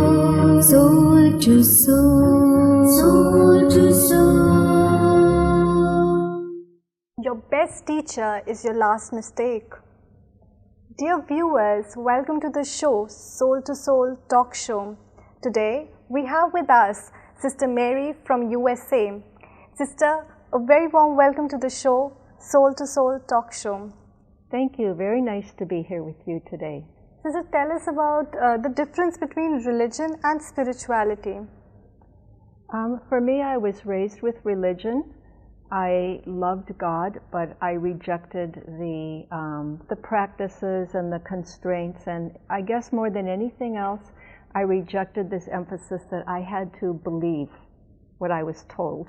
soul to soul, soul to soul. Your best teacher is your last mistake. Dear viewers, welcome to the show, Soul to Soul Talk Show. Today, we have with us Sister Mary from USA. Sister, a very warm welcome to the show, Soul to Soul Talk Show. Thank you. Very nice to be here with you today. Sister, tell us about the difference between religion and spirituality. For me, I was raised with religion. I loved God, but I rejected the practices and the constraints, and I guess more than anything else, I rejected this emphasis that I had to believe what I was told.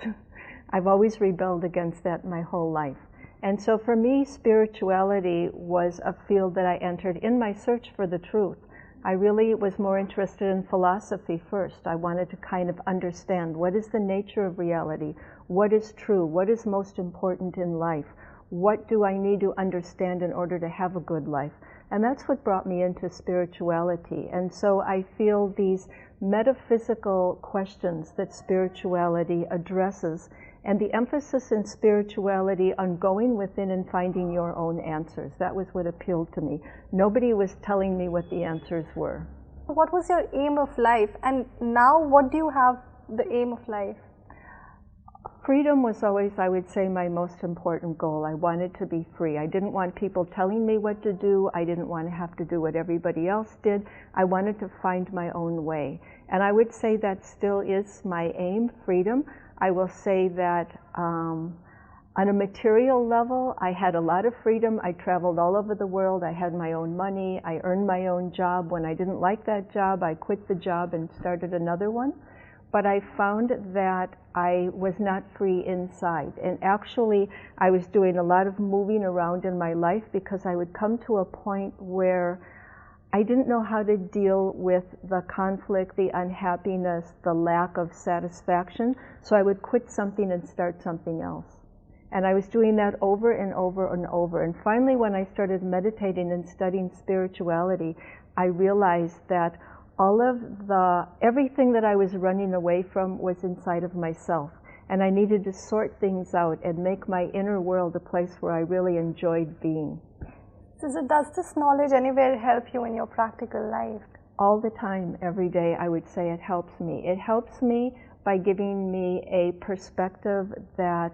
I've always rebelled against that my whole life. And so for me, spirituality was a field that I entered in my search for the truth. I really was more interested in philosophy first. I wanted to kind of understand what is the nature of reality, what is true, what is most important in life, what do I need to understand in order to have a good life. And that's what brought me into spirituality. And so I feel these metaphysical questions that spirituality addresses, and the emphasis in spirituality on going within and finding your own answers. That was what appealed to me. Nobody was telling me what the answers were. What was your aim of life, and now what do you have the aim of life? Freedom was always, I would say, my most important goal. I wanted to be free. I didn't want people telling me what to do. I didn't want to have to do what everybody else did. I wanted to find my own way. And I would say that still is my aim, freedom. I will say that on a material level, I had a lot of freedom. I traveled all over the world. I had my own money. I earned my own job. When I didn't like that job, I quit the job and started another one. But I found that I was not free inside. And actually, I was doing a lot of moving around in my life because I would come to a point where I didn't know how to deal with the conflict, the unhappiness, the lack of satisfaction. So I would quit something and start something else. And I was doing that over and over and over. And finally, when I started meditating and studying spirituality, I realized that everything that I was running away from was inside of myself. And I needed to sort things out and make my inner world a place where I really enjoyed being. So does this knowledge anywhere help you in your practical life? All the time, every day, I would say it helps me. It helps me by giving me a perspective that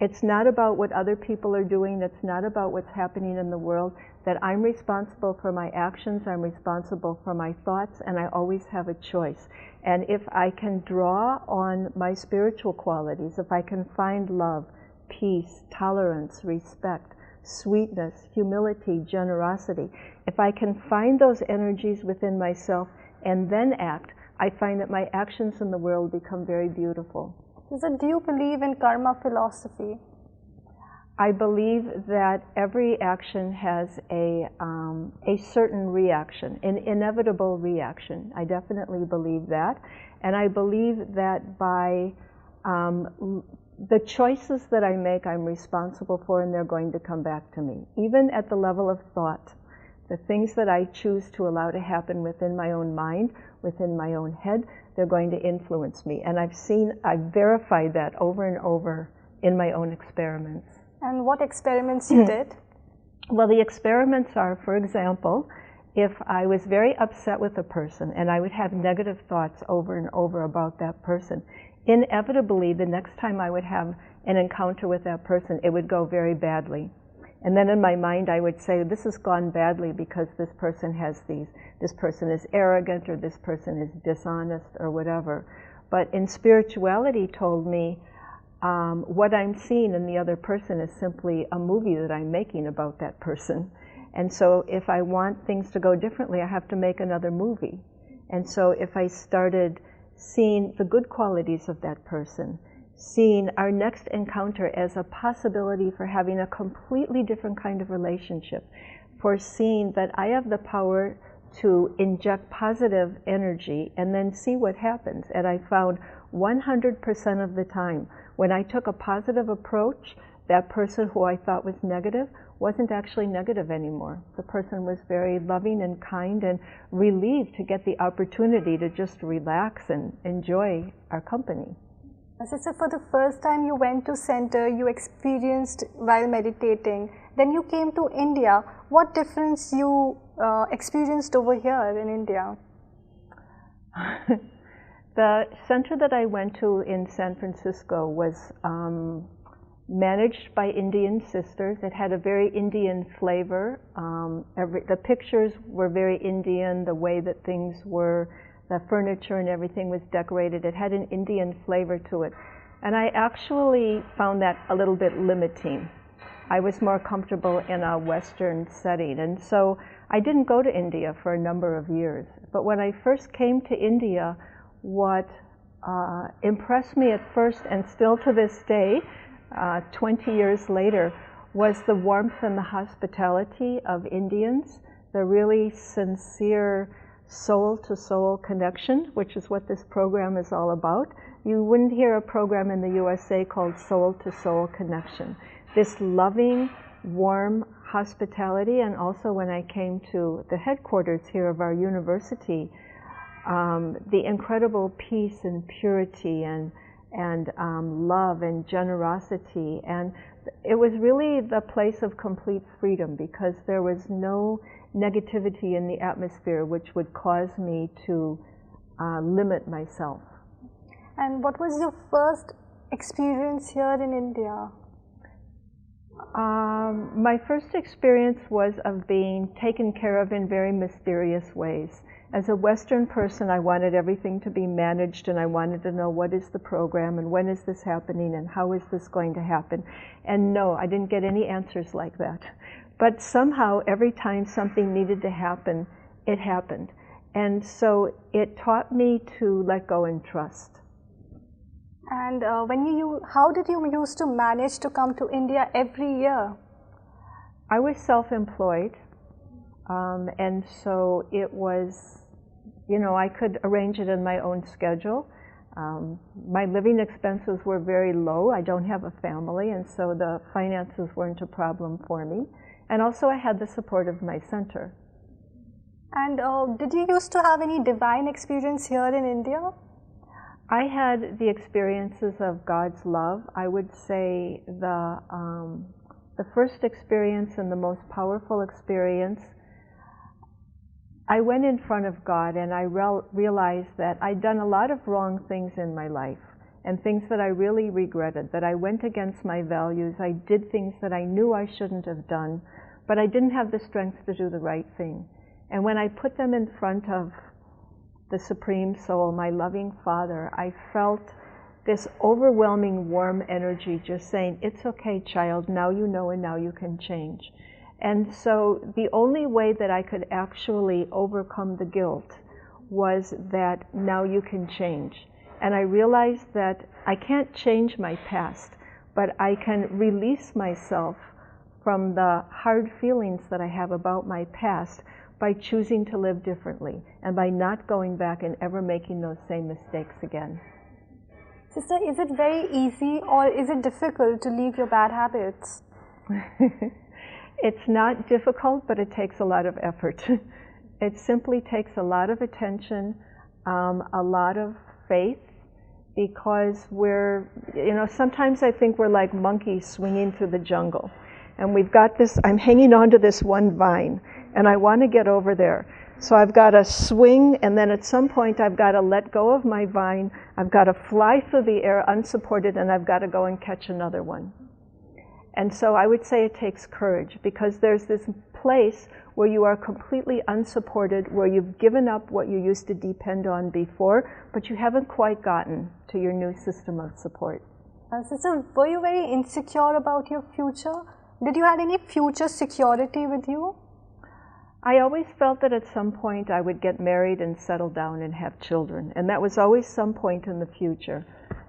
it's not about what other people are doing, it's not about what's happening in the world, that I'm responsible for my actions, I'm responsible for my thoughts, and I always have a choice. And if I can draw on my spiritual qualities, if I can find love, peace, tolerance, respect, sweetness, humility, generosity, if I can find those energies within myself and then act, I find that my actions in the world become very beautiful. So do you believe in karma philosophy? I believe that every action has a certain reaction, an inevitable reaction. I definitely believe that. And I believe that by the choices that I make, I'm responsible for, and they're going to come back to me. Even at the level of thought, the things that I choose to allow to happen within my own mind, within my own head, they're going to influence me. And I've verified that over and over in my own experiments. And what experiments you did? Well, the experiments are, for example, if I was very upset with a person and I would have negative thoughts over and over about that person, inevitably the next time I would have an encounter with that person, it would go very badly. And then in my mind I would say, this has gone badly because this person has this person is arrogant, or this person is dishonest, or whatever. But in spirituality told me, what I'm seeing in the other person is simply a movie that I'm making about that person. And so if I want things to go differently, I have to make another movie. And so if I started seeing the good qualities of that person, seeing our next encounter as a possibility for having a completely different kind of relationship, for seeing that I have the power to inject positive energy and then see what happens. And I found 100% of the time, when I took a positive approach, that person who I thought was negative wasn't actually negative anymore. The person was very loving and kind and relieved to get the opportunity to just relax and enjoy our company. Sister, for the first time you went to center, you experienced while meditating, then you came to India. What difference you experienced over here in India? The center that I went to in San Francisco was managed by Indian sisters. It had a very Indian flavor. The pictures were very Indian, the way that things were, the furniture and everything was decorated. It had an Indian flavor to it. And I actually found that a little bit limiting. I was more comfortable in a Western setting. And so I didn't go to India for a number of years. But when I first came to India, what impressed me at first, and still to this day, 20 years later, was the warmth and the hospitality of Indians, the really sincere soul-to-soul connection, which is what this program is all about. You wouldn't hear a program in the USA called Soul-to-Soul Connection. This loving, warm hospitality, and also when I came to the headquarters here of our university, the incredible peace and purity and love and generosity. And it was really the place of complete freedom, because there was no negativity in the atmosphere which would cause me to limit myself. And what was your first experience here in India? My first experience was of being taken care of in very mysterious ways. As a Western person, I wanted everything to be managed, and I wanted to know what is the program and when is this happening and how is this going to happen. And no, I didn't get any answers like that. But somehow every time something needed to happen, it happened. And so it taught me to let go and trust. And how did you used to manage to come to India every year? I was self-employed, and so it was, I could arrange it in my own schedule. My living expenses were very low. I don't have a family, and so the finances weren't a problem for me. And also I had the support of my center. And did you used to have any divine experience here in India? I had the experiences of God's love. I would say the first experience and the most powerful experience, I went in front of God and I realized that I'd done a lot of wrong things in my life, and things that I really regretted, that I went against my values. I did things that I knew I shouldn't have done, but I didn't have the strength to do the right thing. And when I put them in front of the Supreme Soul, my loving Father, I felt this overwhelming warm energy just saying, it's okay, child, now you know and now you can change. And so the only way that I could actually overcome the guilt was that now you can change. And I realized that I can't change my past, but I can release myself from the hard feelings that I have about my past by choosing to live differently and by not going back and ever making those same mistakes again. Sister, is it very easy or is it difficult to leave your bad habits? It's not difficult, but it takes a lot of effort. It simply takes a lot of attention, a lot of faith, because sometimes I think we're like monkeys swinging through the jungle. And we've got this, I'm hanging on to this one vine, and I want to get over there. So I've got to swing, and then at some point I've got to let go of my vine, I've got to fly through the air unsupported, and I've got to go and catch another one. And so I would say it takes courage, because there's this place where you are completely unsupported, where you've given up what you used to depend on before, but you haven't quite gotten to your new system of support. Sister, were you very insecure about your future? Did you have any future security with you? I always felt that at some point I would get married and settle down and have children, and that was always some point in the future.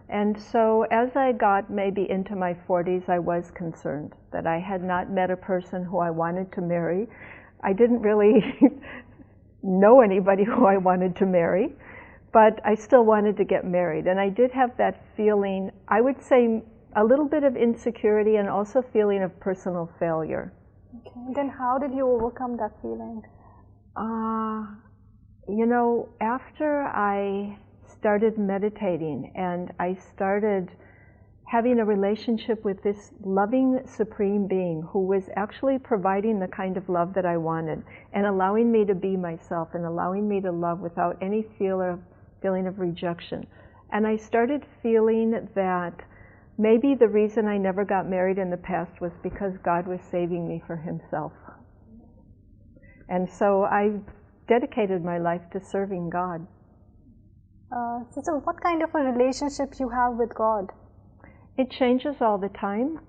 And so as I got maybe into my 40s, I was concerned that I had not met a person who I wanted to marry. I didn't really know anybody who I wanted to marry, but I still wanted to get married. And I did have that feeling, I would say a little bit of insecurity and also feeling of personal failure. Okay. Then how did you overcome that feeling? You know, after I started meditating and I started having a relationship with this loving Supreme Being who was actually providing the kind of love that I wanted and allowing me to be myself and allowing me to love without any feeling of rejection. And I started feeling that maybe the reason I never got married in the past was because God was saving me for Himself. And so I dedicated my life to serving God. So what kind of a relationship you have with God? It changes all the time.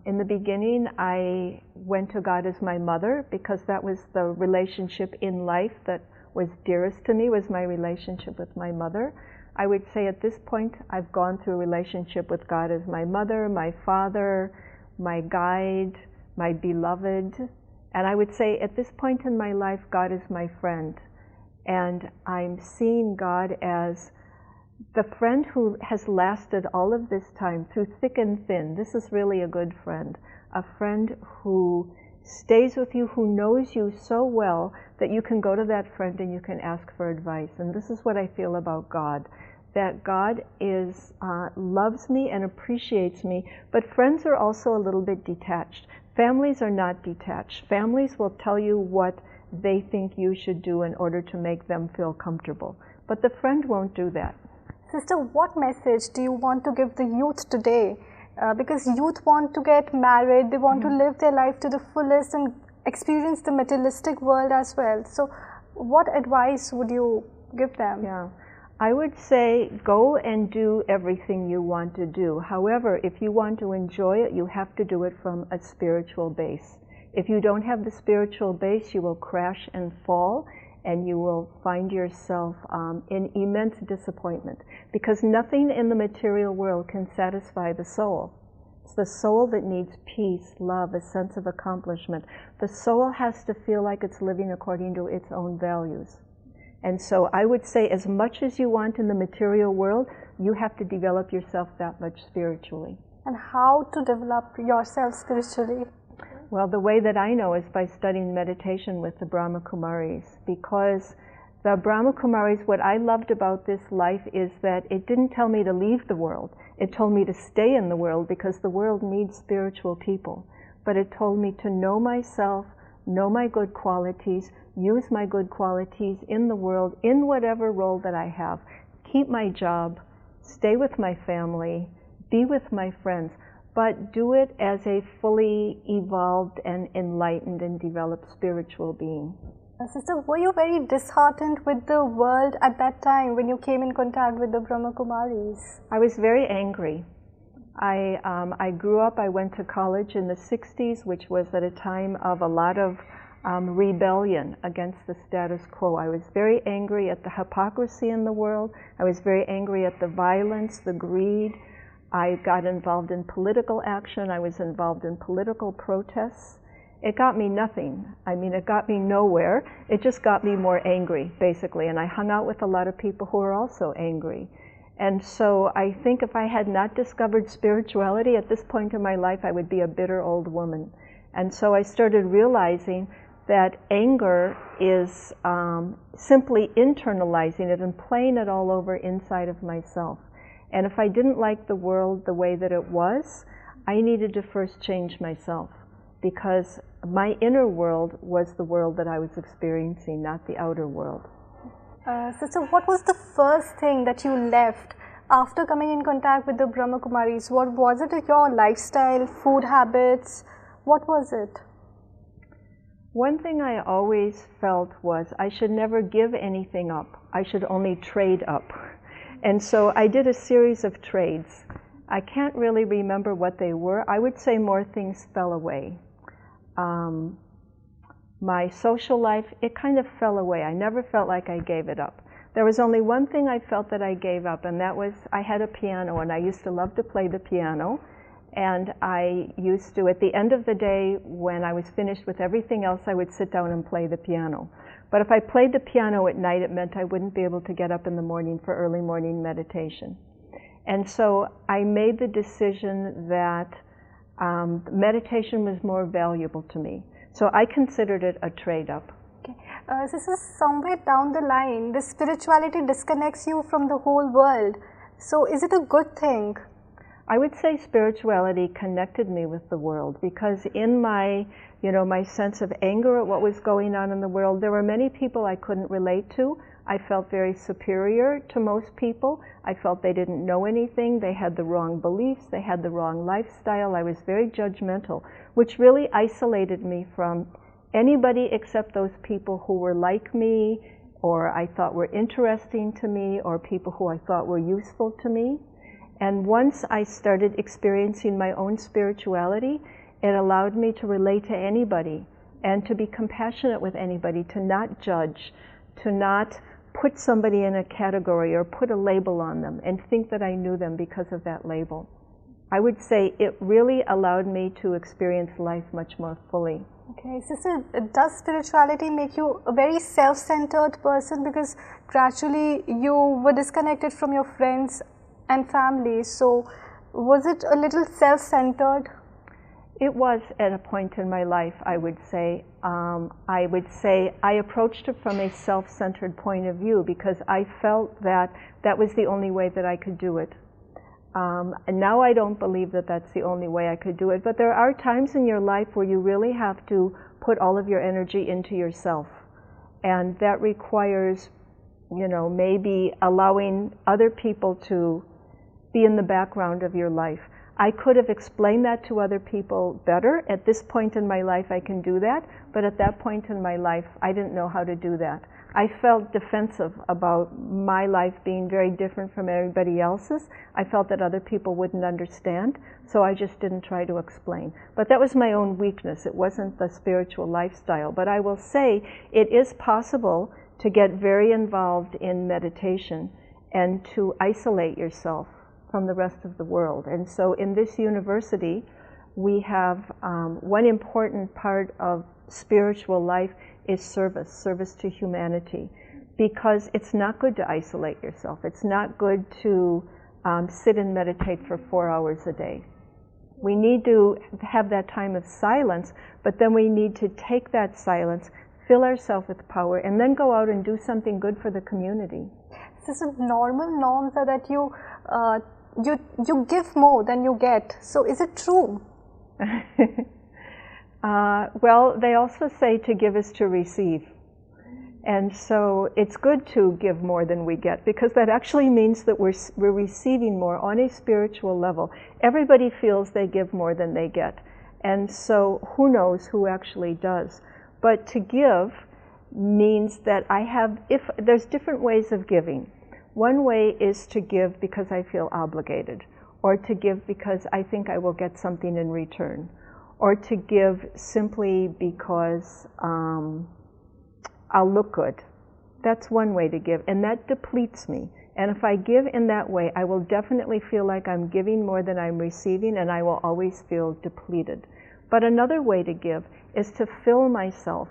In the beginning, I went to God as my mother because that was the relationship in life that was dearest to me, was my relationship with my mother. I would say at this point, I've gone through a relationship with God as my mother, my father, my guide, my beloved. And I would say at this point in my life, God is my friend. And I'm seeing God as the friend who has lasted all of this time through thick and thin. This is really a good friend. A friend who stays with you, who knows you so well that you can go to that friend and you can ask for advice. And this is what I feel about God. That God loves me and appreciates me, but friends are also a little bit detached. Families are not detached. Families will tell you what they think you should do in order to make them feel comfortable. But the friend won't do that. Sister, what message do you want to give the youth today? Because youth want to get married, they want to live their life to the fullest and experience the materialistic world as well. So what advice would you give them? Yeah. I would say go and do everything you want to do. However, if you want to enjoy it, you have to do it from a spiritual base. If you don't have the spiritual base, you will crash and fall, and you will find yourself in immense disappointment, because nothing in the material world can satisfy the soul. It's the soul that needs peace, love, a sense of accomplishment. The soul has to feel like it's living according to its own values. And so I would say as much as you want in the material world, you have to develop yourself that much spiritually. And how to develop yourself spiritually? Well, the way that I know is by studying meditation with the Brahma Kumaris, because the Brahma Kumaris, what I loved about this life is that it didn't tell me to leave the world. It told me to stay in the world because the world needs spiritual people. But it told me to know myself, know my good qualities, use my good qualities in the world, in whatever role that I have, keep my job, stay with my family, be with my friends, but do it as a fully evolved and enlightened and developed spiritual being. Sister, were you very disheartened with the world at that time when you came in contact with the Brahma Kumaris? I was very angry. I grew up, I went to college in the 60s, which was at a time of a lot of rebellion against the status quo. I was very angry at the hypocrisy in the world. I was very angry at the violence, the greed. I got involved in political action. I was involved in political protests. It got me nothing. I mean, it got me nowhere. It just got me more angry, basically. And I hung out with a lot of people who were also angry. And so I think if I had not discovered spirituality at this point in my life, I would be a bitter old woman. And so I started realizing that anger is simply internalizing it and playing it all over inside of myself. And if I didn't like the world the way that it was, I needed to first change myself, because my inner world was the world that I was experiencing, not the outer world. So what was the first thing that you left after coming in contact with the Brahma Kumaris? What was it? Your lifestyle, food habits? What was it? One thing I always felt was I should never give anything up. I should only trade up. And so I did a series of trades. I can't really remember what they were. I would say more things fell away. My social life, it kind of fell away. I never felt like I gave it up. There was only one thing I felt that I gave up, and that was I had a piano, and I used to love to play the piano. And I used to, at the end of the day, when I was finished with everything else, I would sit down and play the piano. But if I played the piano at night, it meant I wouldn't be able to get up in the morning for early morning meditation. And so I made the decision that meditation was more valuable to me. So I considered it a trade-up. Okay. This is somewhere down the line, the spirituality disconnects you from the whole world. So is it a good thing? I would say spirituality connected me with the world, because in my, my sense of anger at what was going on in the world, there were many people I couldn't relate to. I felt very superior to most people. I felt they didn't know anything. They had the wrong beliefs. They had the wrong lifestyle. I was very judgmental, which really isolated me from anybody except those people who were like me, or I thought were interesting to me, or people who I thought were useful to me. And once I started experiencing my own spirituality, it allowed me to relate to anybody and to be compassionate with anybody, to not judge, to not put somebody in a category or put a label on them and think that I knew them because of that label. I would say it really allowed me to experience life much more fully. Okay, sister, does spirituality make you a very self-centered person, because gradually you were disconnected from your friends and family, so was it a little self-centered? It was at a point in my life, I would say. I approached it from a self-centered point of view, because I felt that that was the only way that I could do it. And now I don't believe that that's the only way I could do it, but there are times in your life where you really have to put all of your energy into yourself, and that requires, maybe allowing other people to be in the background of your life. I could have explained that to other people better. At this point in my life I can do that, but at that point in my life I didn't know how to do that. I felt defensive about my life being very different from everybody else's. I felt that other people wouldn't understand, so I just didn't try to explain. But that was my own weakness. It wasn't the spiritual lifestyle. But I will say it is possible to get very involved in meditation and to isolate yourself from the rest of the world. And so in this university, we have one important part of spiritual life is service to humanity, because it's not good to isolate yourself. It's not good to sit and meditate for 4 hours a day. We need to have that time of silence, but then we need to take that silence, fill ourselves with power, and then go out and do something good for the community. So normal norms are that you give more than you get. So is it true? Well, they also say to give is to receive. And so it's good to give more than we get, because that actually means that we're receiving more on a spiritual level. Everybody feels they give more than they get. And so who knows who actually does. But to give means that there's different ways of giving. One way is to give because I feel obligated, or to give because I think I will get something in return, or to give simply because I'll look good. That's one way to give, and that depletes me. And if I give in that way, I will definitely feel like I'm giving more than I'm receiving, and I will always feel depleted. But another way to give is to fill myself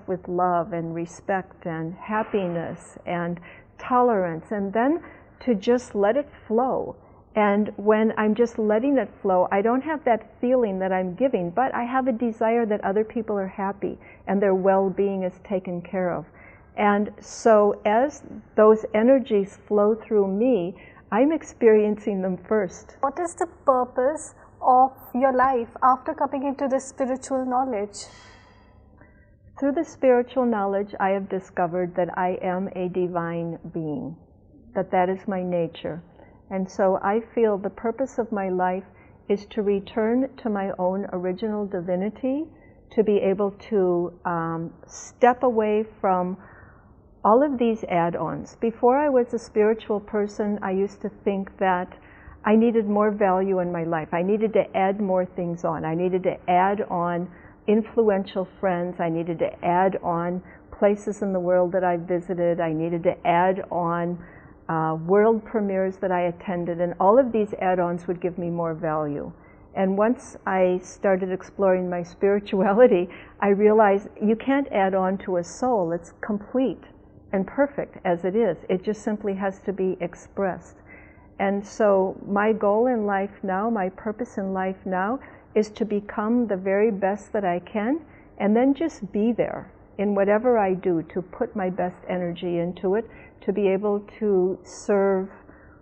with love and respect and happiness and tolerance, and then to just let it flow. And when I'm just letting it flow, I don't have that feeling that I'm giving, but I have a desire that other people are happy and their well-being is taken care of. And so as those energies flow through me, I'm experiencing them first. What is the purpose of your life after coming into this spiritual knowledge? Through the spiritual knowledge, I have discovered that I am a divine being, that is my nature. And so I feel the purpose of my life is to return to my own original divinity, to be able to step away from all of these add-ons. Before I was a spiritual person, I used to think that I needed more value in my life. I needed to add more things on. I needed to add on influential friends. I needed to add on places in the world that I visited. I needed to add on world premieres that I attended, and all of these add-ons would give me more value. And once I started exploring my spirituality, I realized you can't add on to a soul. It's complete and perfect as it is. It just simply has to be expressed. And so my goal in life now, my purpose in life now, is to become the very best that I can, and then just be there in whatever I do, to put my best energy into it, to be able to serve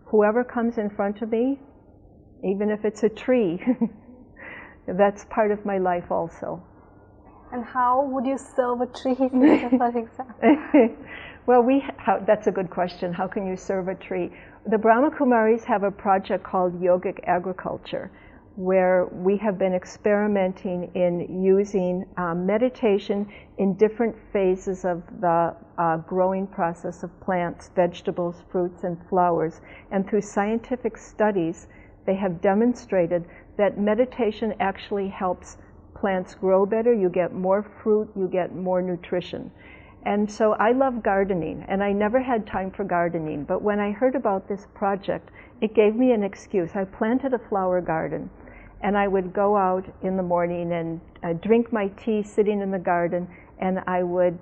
whoever comes in front of me, even if it's a tree. That's part of my life also. And how would you serve a tree, for example? Well, that's a good question. How can you serve a tree? The Brahma Kumaris have a project called Yogic Agriculture, where we have been experimenting in using meditation in different phases of the growing process of plants, vegetables, fruits, and flowers. And through scientific studies, they have demonstrated that meditation actually helps plants grow better. You get more fruit, you get more nutrition. And so I love gardening, and I never had time for gardening, but when I heard about this project, it gave me an excuse. I planted a flower garden, and I would go out in the morning and drink my tea sitting in the garden, and I would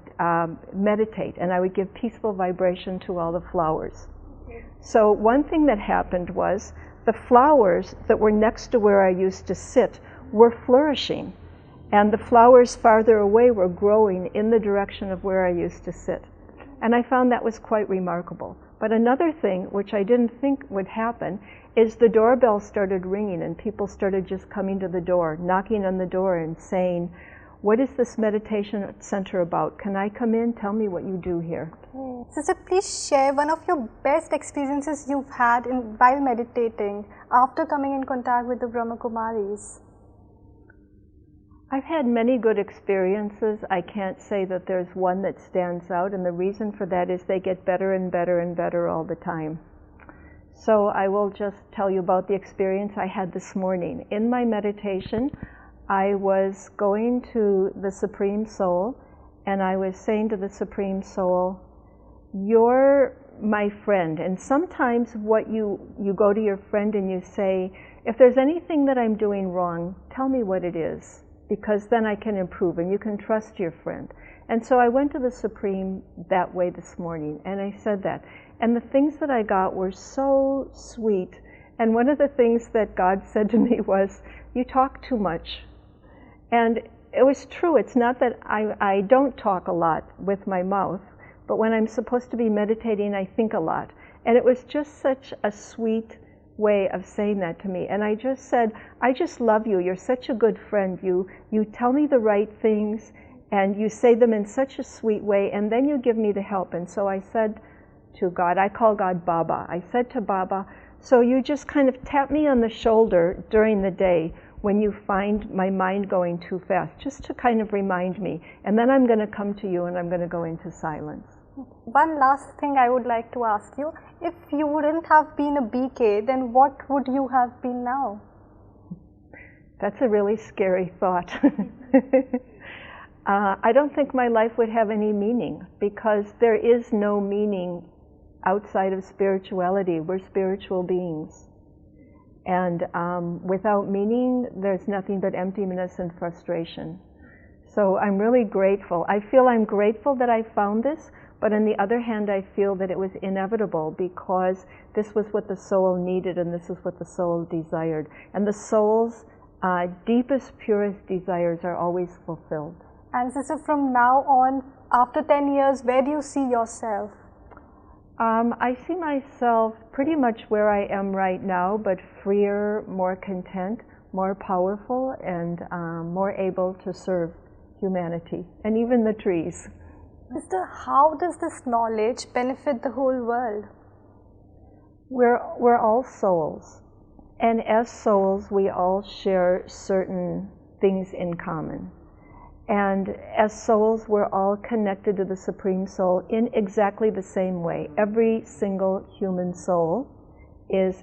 meditate, and I would give peaceful vibration to all the flowers. So one thing that happened was the flowers that were next to where I used to sit were flourishing, and the flowers farther away were growing in the direction of where I used to sit. And I found that was quite remarkable. But another thing, which I didn't think would happen, is the doorbell started ringing, and people started just coming to the door, knocking on the door and saying, "What is this meditation center about? Can I come in? Tell me what you do here." Okay. Sister, please share one of your best experiences you've had while meditating after coming in contact with the Brahma Kumaris. I've had many good experiences. I can't say that there's one that stands out, and the reason for that is they get better and better and better all the time. So I will just tell you about the experience I had this morning. In my meditation, I was going to the Supreme Soul, and I was saying to the Supreme Soul, "You're my friend." And sometimes what you go to your friend and you say, "If there's anything that I'm doing wrong, tell me what it is, because then I can improve," and you can trust your friend. And so I went to the Supreme that way this morning, and I said that. And the things that I got were so sweet. And one of the things that God said to me was, "You talk too much." And it was true. It's not that I don't talk a lot with my mouth, but when I'm supposed to be meditating, I think a lot. And it was just such a sweet way of saying that to me. And I just said, "I just love you. You're such a good friend. You tell me the right things, and you say them in such a sweet way, and then you give me the help." And so I said to God, I call God Baba. I said to Baba, "So you just kind of tap me on the shoulder during the day when you find my mind going too fast, just to kind of remind me. And then I'm going to come to you, and I'm going to go into silence." One last thing I would like to ask you. If you wouldn't have been a BK, then what would you have been now? That's a really scary thought. I don't think my life would have any meaning, because there is no meaning outside of spirituality. We're spiritual beings. And without meaning, there's nothing but emptiness and frustration. So I'm really grateful. I feel I'm grateful that I found this, but on the other hand, I feel that it was inevitable, because this was what the soul needed, and this is what the soul desired. And the soul's deepest, purest desires are always fulfilled. And sister, from now on, after 10 years, where do you see yourself? I see myself pretty much where I am right now, but freer, more content, more powerful, and more able to serve humanity, and even the trees. Sister, how does this knowledge benefit the whole world? We're all souls, and as souls, we all share certain things in common. And as souls, we're all connected to the Supreme Soul in exactly the same way. Every single human soul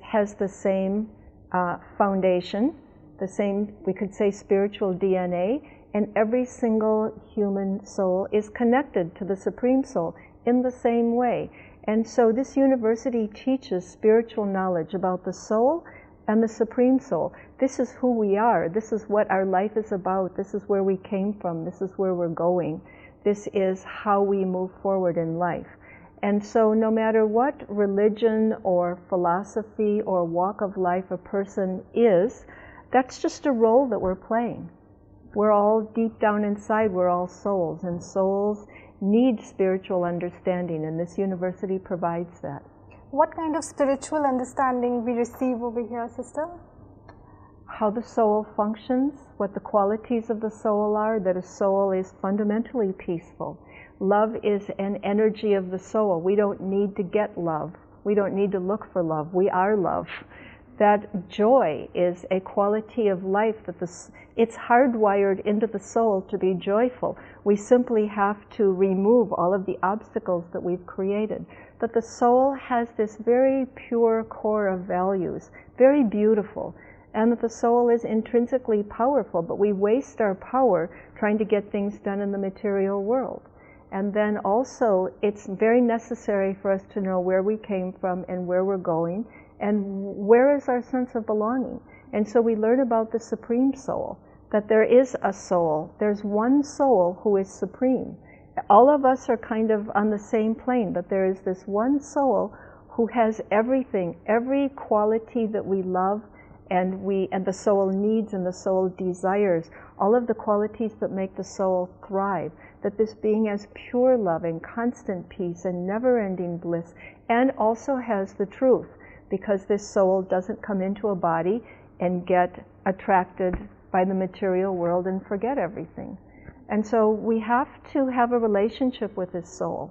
has the same foundation, the same, we could say, spiritual DNA, and every single human soul is connected to the Supreme Soul in the same way. And so this university teaches spiritual knowledge about the soul and the Supreme Soul. This is who we are. This is what our life is about. This is where we came from. This is where we're going. This is how we move forward in life. And so no matter what religion or philosophy or walk of life a person is, That's just a role that we're playing. We're all deep down inside, we're all souls, and souls need spiritual understanding, and this university provides that. What kind of spiritual understanding we receive over here, sister? How the soul functions, what the qualities of the soul are, that a soul is fundamentally peaceful. Love is an energy of the soul. We don't need to get love. We don't need to look for love. We are love. That joy is a quality of life that it's hardwired into the soul to be joyful. We simply have to remove all of the obstacles that we've created. That the soul has this very pure core of values, very beautiful, and that the soul is intrinsically powerful, but we waste our power trying to get things done in the material world. And then also, it's very necessary for us to know where we came from and where we're going, and where is our sense of belonging. And so we learn about the Supreme Soul, that there is a soul. There's one soul who is supreme. All of us are kind of on the same plane, but there is this one soul who has everything, every quality that we love, and the soul needs and the soul desires, all of the qualities that make the soul thrive. That this being has pure love and constant peace and never-ending bliss, and also has the truth, because this soul doesn't come into a body and get attracted by the material world and forget everything. And so we have to have a relationship with this soul.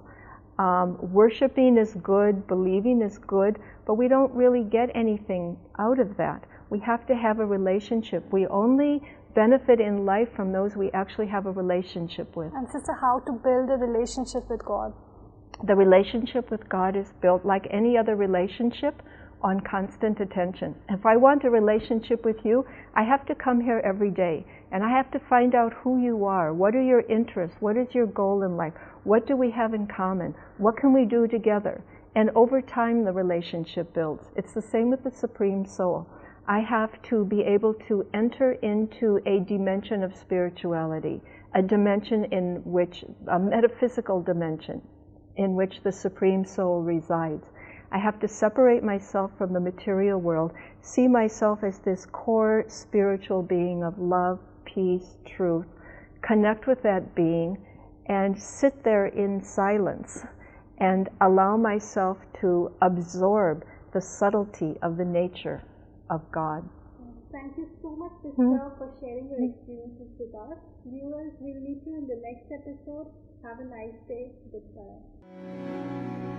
Worshipping is good, believing is good, but we don't really get anything out of that. We have to have a relationship. We only benefit in life from those we actually have a relationship with. And sister, how to build a relationship with God? The relationship with God is built like any other relationship on constant attention. If I want a relationship with you, I have to come here every day, and I have to find out who you are. What are your interests? What is your goal in life? What do we have in common? What can we do together? And over time the relationship builds. It's the same with the Supreme Soul. I have to be able to enter into a dimension of spirituality, a dimension in which, a metaphysical dimension, in which the Supreme Soul resides. I have to separate myself from the material world, see myself as this core spiritual being of love, peace, truth, connect with that being, and sit there in silence and allow myself to absorb the subtlety of the nature of God. Thank you so much, sister, for sharing your experiences with us. Viewers, we'll meet you in the next episode. Have a nice day. Goodbye.